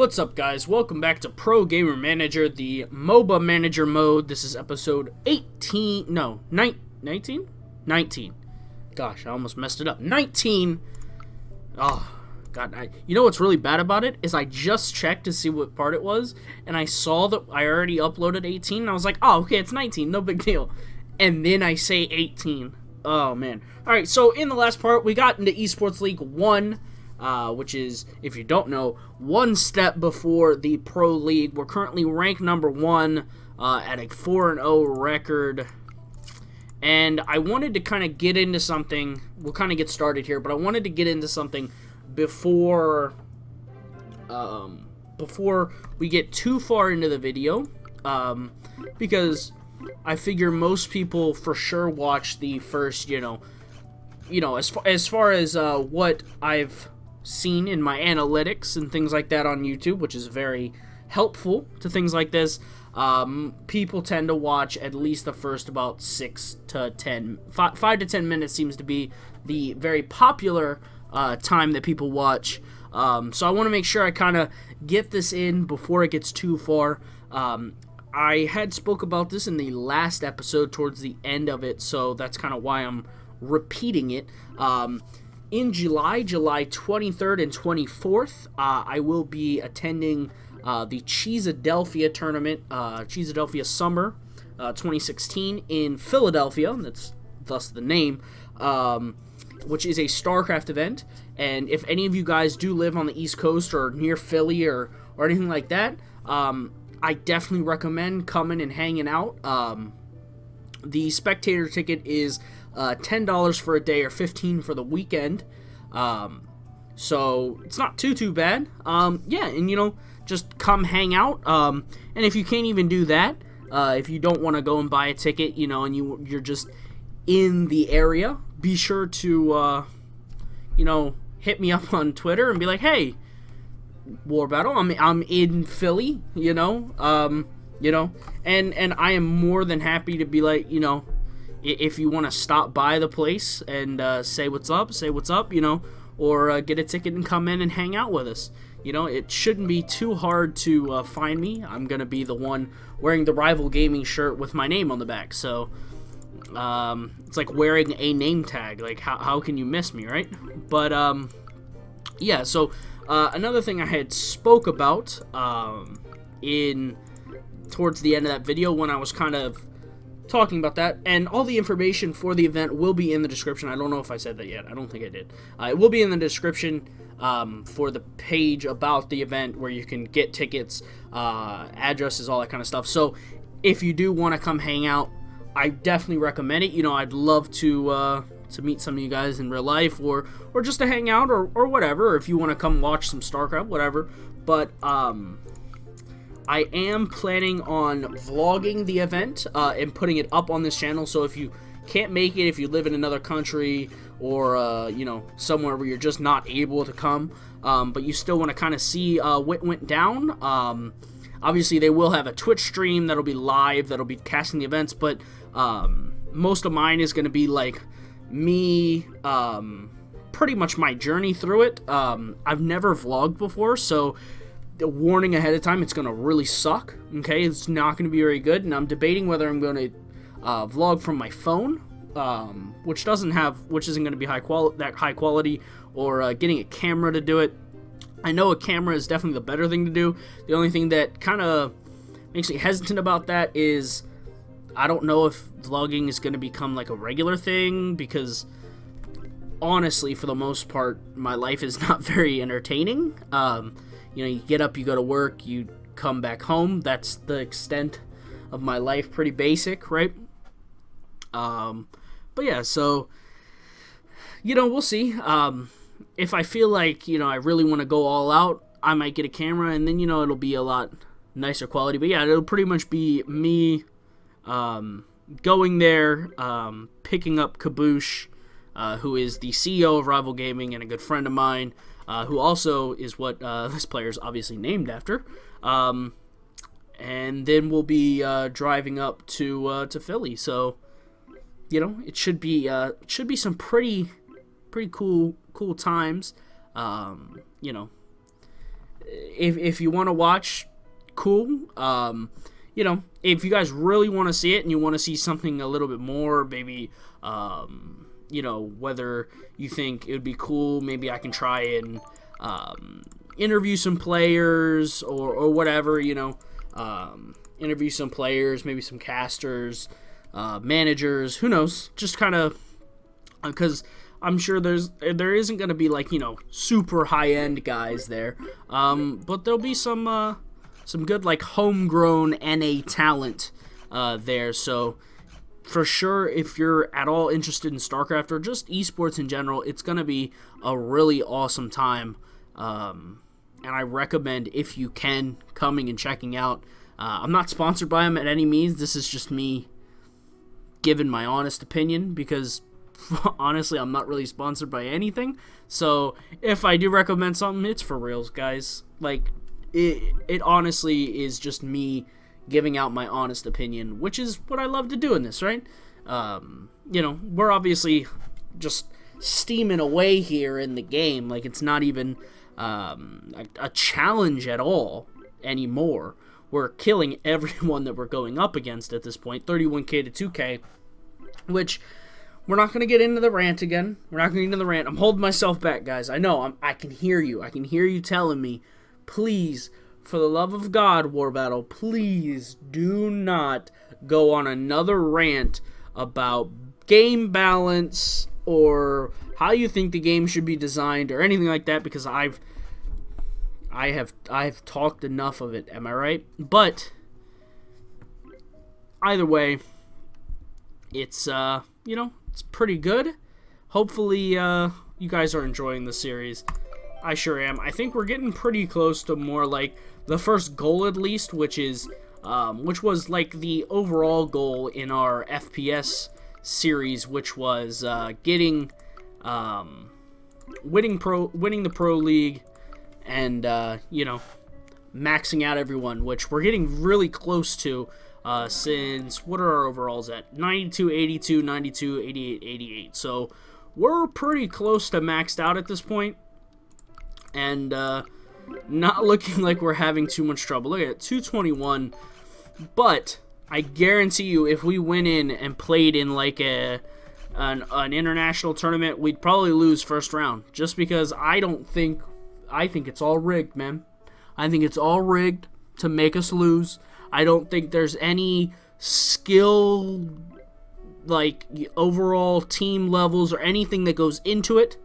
What's up, guys? Welcome back to Pro Gamer Manager, the Moba Manager mode. This is episode 18, no, 19? 19. Gosh, I almost messed it up. 19. Oh, God. You know what's really bad about it is I just checked to see what part it was, and I saw that I already uploaded 18, and I was like, oh, okay, it's 19, no big deal. And then I say 18. Oh, man. All right, so in the last part, we got into Esports League 1. Which is, if you don't know, one step before the Pro League. We're currently ranked number 1 at a 4-0 record. And I wanted to kind of get into something. We'll kind of get started here, but I wanted to get into something before we get too far into the video. Because I figure most people for sure watch the first, as far as what I've seen in my analytics and things like that on YouTube, which is very helpful to things like this. People tend to watch at least the first about 5 to 10 minutes seems to be the very popular time that people watch. So I want to make sure I kind of get this in before it gets too far. I had spoke about this in the last episode towards the end of it, so that's kind of why I'm repeating it. In July 23rd and 24th, I will be attending the Cheesadelphia tournament, Cheesadelphia Summer 2016 in Philadelphia. That's thus the name, which is a StarCraft event. And if any of you guys do live on the East Coast or near Philly or anything like that, I definitely recommend coming and hanging out. The spectator ticket is $10 for a day or $15 for the weekend. So it's not too bad. Yeah, and just come hang out. And if you can't even do that, if you don't want to go and buy a ticket, and you're just in the area, be sure to hit me up on Twitter and be like, hey, Warbattle, I'm in Philly, and I am more than happy to be like, if you want to stop by the place and say what's up, or get a ticket and come in and hang out with us. It shouldn't be too hard to find me. I'm going to be the one wearing the Rival Gaming shirt with my name on the back. So it's like wearing a name tag. Like, how can you miss me, right? But, yeah, so another thing I had spoke about towards the end of that video when I was kind of talking about that, and all the information for the event will be in the description. I don't know if I said that yet. I don't think I did. It will be in the description for the page about the event where you can get tickets, addresses, all that kind of stuff. So if you do want to come hang out, I definitely recommend it. I'd love to meet some of you guys in real life, or just to hang out, or whatever. If you want to come watch some StarCraft, whatever. But I am planning on vlogging the event and putting it up on this channel. So if you can't make it, if you live in another country or somewhere where you're just not able to come, but you still want to kind of see what went down, obviously they will have a Twitch stream that'll be live, that'll be casting the events. But most of mine is going to be like me, pretty much my journey through it. I've never vlogged before, so the warning ahead of time, it's going to really suck, okay? It's not going to be very good, and I'm debating whether I'm going to vlog from my phone, which isn't going to be high quality, or getting a camera to do it. I know a camera is definitely the better thing to do. The only thing that kind of makes me hesitant about that is I don't know if vlogging is going to become like a regular thing, because honestly, for the most part, my life is not very entertaining. You get up, you go to work, you come back home. That's the extent of my life. Pretty basic, right? But yeah, so, we'll see. If I feel like, I really want to go all out, I might get a camera, and then, it'll be a lot nicer quality. But yeah, it'll pretty much be me going there, picking up Kaboosh, who is the CEO of Rival Gaming and a good friend of mine, who also is what this player is obviously named after. And then we'll be driving up to Philly. So, it should be some pretty cool times. if you want to watch, cool. You know, if you guys really want to see it and you want to see something a little bit more, maybe, you know, whether you think it would be cool, maybe I can try and interview some players or whatever, you know, interview some players, maybe some casters, managers, who knows, just kind of, because I'm sure there isn't going to be, like, you know, super high-end guys there, but there'll be some good, like, homegrown NA talent there, so for sure, if you're at all interested in StarCraft or just esports in general, it's going to be a really awesome time, and I recommend, if you can, coming and checking out. I'm not sponsored by them at any means. This is just me giving my honest opinion, because honestly, I'm not really sponsored by anything. So if I do recommend something, it's for reals, guys. Like, it honestly is just me giving out my honest opinion, which is what I love to do in this, right? You know, we're obviously just steaming away here in the game. Like, it's not even a challenge at all anymore. We're killing everyone that we're going up against at this point, 31k to 2k, which we're not going to get into the rant again. We're not going to get into the rant. I'm holding myself back, guys. I know. I can hear you. I can hear you telling me, please, for the love of God, Warbattle, please do not go on another rant about game balance or how you think the game should be designed or anything like that, because I've talked enough of it, am I right? But either way, it's you know, it's pretty good. Hopefully you guys are enjoying the series. I sure am. I think we're getting pretty close to more like the first goal, at least, which was like the overall goal in our FPS series, which was winning the Pro League and you know, maxing out everyone, which we're getting really close to, since, what are our overalls at? 92, 82, 92, 88, 88. So we're pretty close to maxed out at this point, and not looking like we're having too much trouble. Look at it, 221. But I guarantee you, if we went in and played in like an international tournament, we'd probably lose first round, just because I think it's all rigged, man. I think it's all rigged to make us lose. I don't think there's any skill, like, overall team levels or anything that goes into it.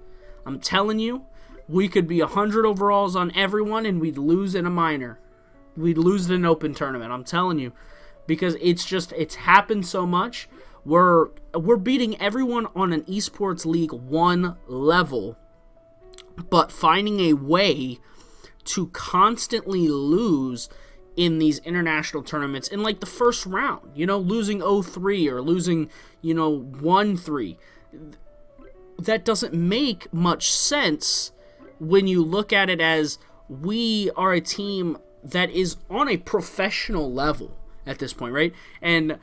I'm telling you, we could be 100 overalls on everyone and we'd lose in a minor. We'd lose in an open tournament, I'm telling you. Because it's happened so much. We're beating everyone on an esports league 1 level, but finding a way to constantly lose in these international tournaments in like the first round, you know, losing 0-3 or losing, you know, 1-3. That doesn't make much sense when you look at it as we are a team that is on a professional level at this point, right? And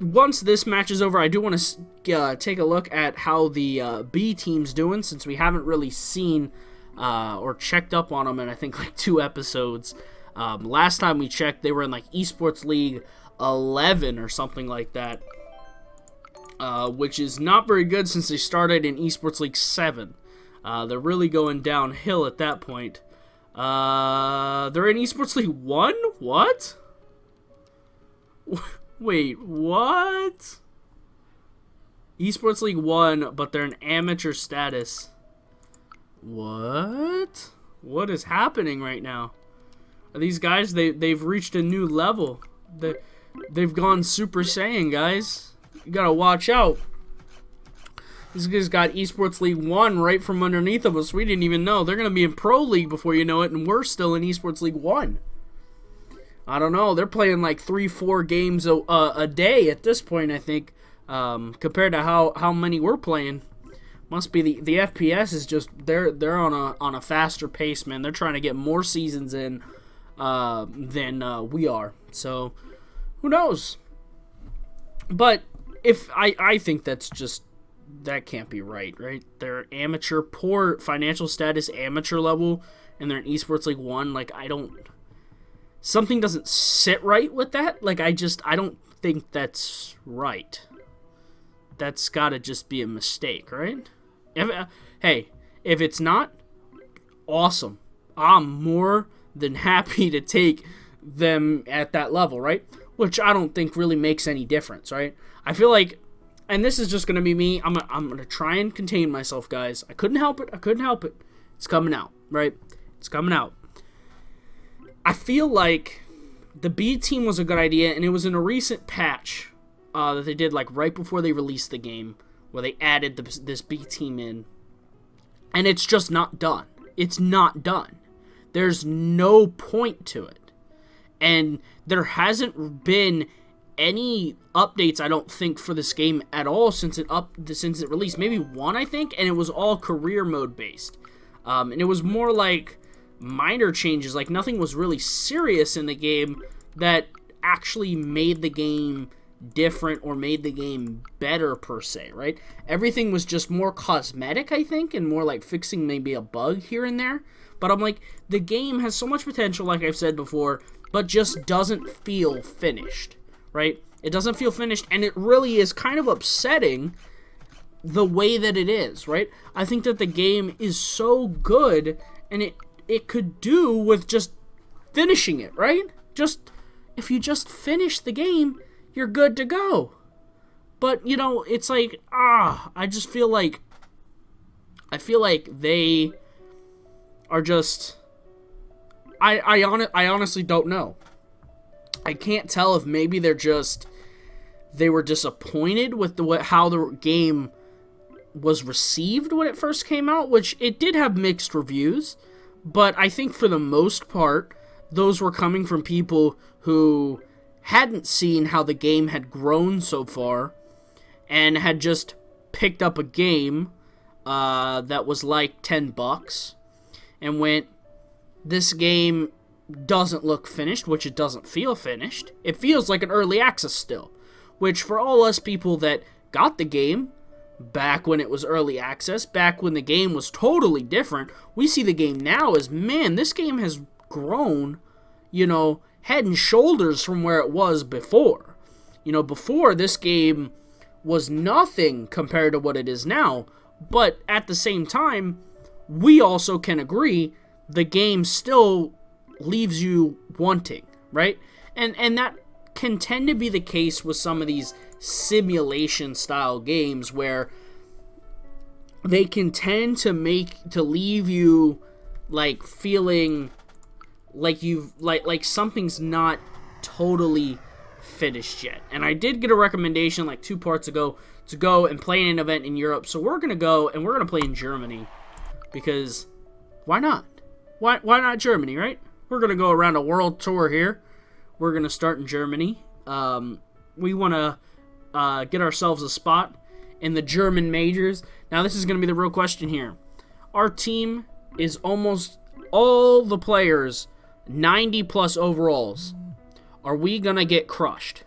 once this match is over, I do want to take a look at how the B team's doing, since we haven't really seen or checked up on them in, I think, like 2 episodes. Last time we checked, they were in like Esports League 11 or something like that, which is not very good since they started in Esports League 7. They're really going downhill at that point. They're in Esports League 1? What? Wait, what? Esports League 1, but they're in amateur status. What? What is happening right now? Are these guys, they've reached a new level. They've gone Super Saiyan, guys. You gotta watch out. These guys got Esports League 1 right from underneath of us. We didn't even know. They're gonna be in Pro League before you know it, and we're still in Esports League 1. I don't know. They're playing like 3-4 games a day at this point, I think, compared to how many we're playing. Must be the FPS is just they're on a faster pace, man. They're trying to get more seasons in than we are. So who knows? But if I think that's just that can't be right? They're amateur, poor financial status, amateur level, and they're in Esports League 1. Like, something doesn't sit right with that. Like, I don't think that's right. That's gotta just be a mistake, right? Hey, if it's not, awesome. I'm more than happy to take them at that level, right? Which I don't think really makes any difference, right? I feel like, and this is just going to be me, I'm going to try and contain myself, guys. I couldn't help it. It's coming out, right? It's coming out. I feel like the B team was a good idea, and it was in a recent patch that they did, like, right before they released the game, where they added this B team in, and it's just not done. It's not done. There's no point to it. And there hasn't been any updates, I don't think, for this game at all since it released. Maybe one, I think, and it was all career mode based. And it was more like minor changes, like nothing was really serious in the game that actually made the game different or made the game better per se, right? Everything was just more cosmetic, I think, and more like fixing maybe a bug here and there. But I'm like, the game has so much potential, like I've said before, but just doesn't feel finished, right? It doesn't feel finished, and it really is kind of upsetting the way that it is, right? I think that the game is so good, and it could do with just finishing it, right? If you just finish the game, you're good to go. But, you know, it's like, I just feel like, they are just, I honestly don't know. I can't tell if maybe they were disappointed with how the game was received when it first came out, which it did have mixed reviews, but I think for the most part, those were coming from people who hadn't seen how the game had grown so far and had just picked up a game that was like $10 and went, this game doesn't look finished, which it doesn't feel finished. It feels like an early access still, which for all us people that got the game back when it was early access, back when the game was totally different, we see the game now as, man, this game has grown, you know, head and shoulders from where it was before. You know, before this game was nothing compared to what it is now, but at the same time, we also can agree the game still leaves you wanting, right? And that can tend to be the case with some of these simulation style games where they can tend to leave you like feeling like like something's not totally finished yet. And I did get a recommendation like 2 parts ago to go and play in an event in Europe, so we're gonna go and we're gonna play in Germany, because why not? Why not Germany, right? We're going to go around a world tour here. We're going to start in Germany. We want to get ourselves a spot in the German majors. Now, this is going to be the real question here. Our team is almost all the players 90-plus overalls. Are we going to get crushed?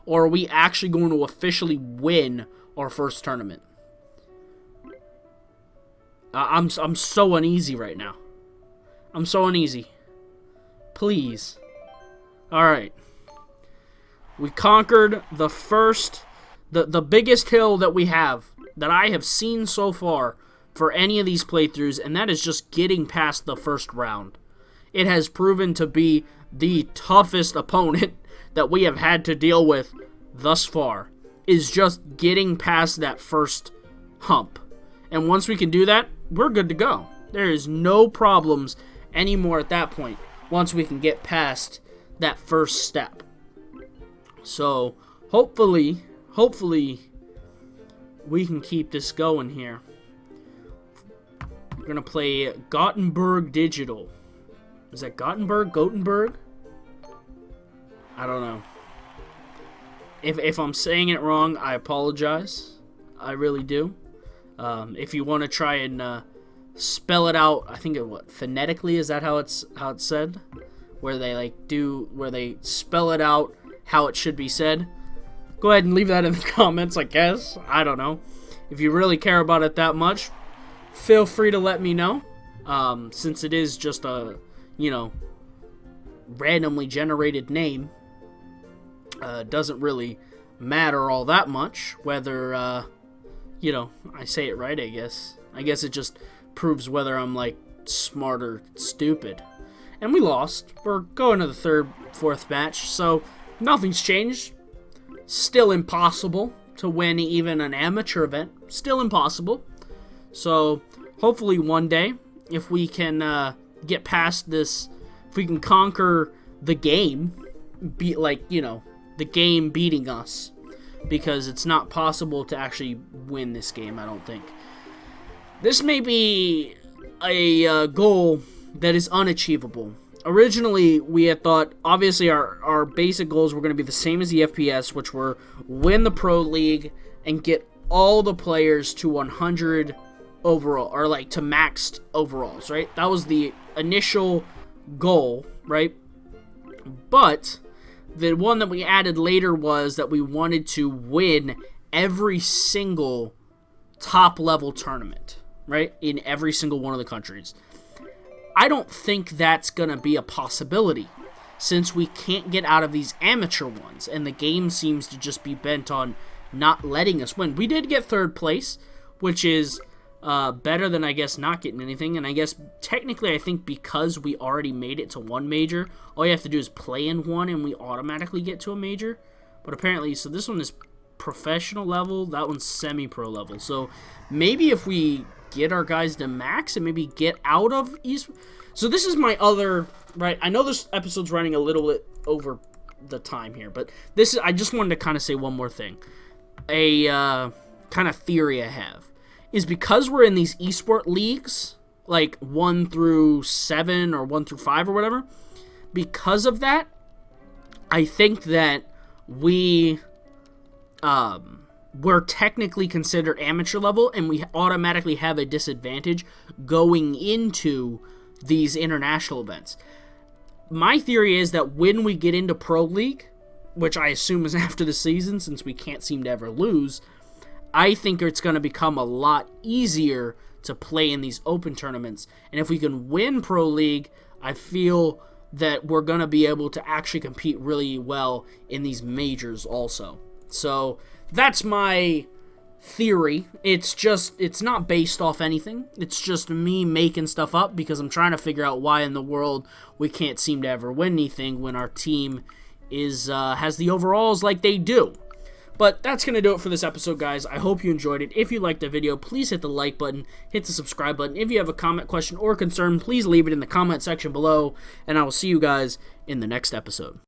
Or are we actually going to officially win our first tournament? I'm so uneasy right now. I'm so uneasy. Please. Alright. We conquered the first, the biggest hill that we have, that I have seen so far for any of these playthroughs, and that is just getting past the first round. It has proven to be the toughest opponent that we have had to deal with thus far, is just getting past that first hump. And once we can do that, we're good to go. There is no problems anymore at that point once we can get past that first step. So hopefully we can keep this going here. We're gonna play Gothenburg Digital. Is that Gothenburg? I don't know. If I'm saying it wrong, I apologize. I really do. If you want to try and spell it out, I think phonetically, is that how it's said? Where they spell it out how it should be said. Go ahead and leave that in the comments, I guess. I don't know. if you really care about it that much, feel free to let me know. Since it is just a, randomly generated name, doesn't really matter all that much whether, I say it right, I guess. I guess it just proves whether I'm, smart or stupid. And we lost. We're going to the fourth match, so nothing's changed. Still impossible to win even an amateur event. Still impossible. So, hopefully one day, if we can get past this, if we can conquer the game, the game beating us, because it's not possible to actually win this game, I don't think. This may be a goal that is unachievable. Originally, we had thought, obviously, our basic goals were going to be the same as the FPS, which were win the Pro League and get all the players to 100 overall, or to maxed overalls, right? That was the initial goal, right? But the one that we added later was that we wanted to win every single top-level tournament, right? In every single one of the countries. I don't think that's going to be a possibility, since we can't get out of these amateur ones, and the game seems to just be bent on not letting us win. We did get third place, which is better than, I guess, not getting anything, and I guess, technically, I think because we already made it to one major, all you have to do is play in one, and we automatically get to a major, but apparently, so this one is professional level, that one's semi-pro level, so maybe if we get our guys to max and maybe get out of East. So this is my other, right, I know this episode's running a little bit over the time here, but this is, I just wanted to kind of say one more thing. A kind of theory I have is because we're in these esport leagues, 1 through 7 or 1 through 5 or whatever, because of that, I think that we're technically considered amateur level, and we automatically have a disadvantage going into these international events. My theory is that when we get into Pro League, which I assume is after the season, since we can't seem to ever lose, I think it's going to become a lot easier to play in these open tournaments. And if we can win Pro League, I feel that we're going to be able to actually compete really well in these majors also. So that's my theory. It's not based off anything. It's just me making stuff up because I'm trying to figure out why in the world we can't seem to ever win anything when our team has the overalls like they do. But that's going to do it for this episode, guys. I hope you enjoyed it. If you liked the video, please hit the like button, hit the subscribe button. If you have a comment, question, or concern, please leave it in the comment section below, and I will see you guys in the next episode.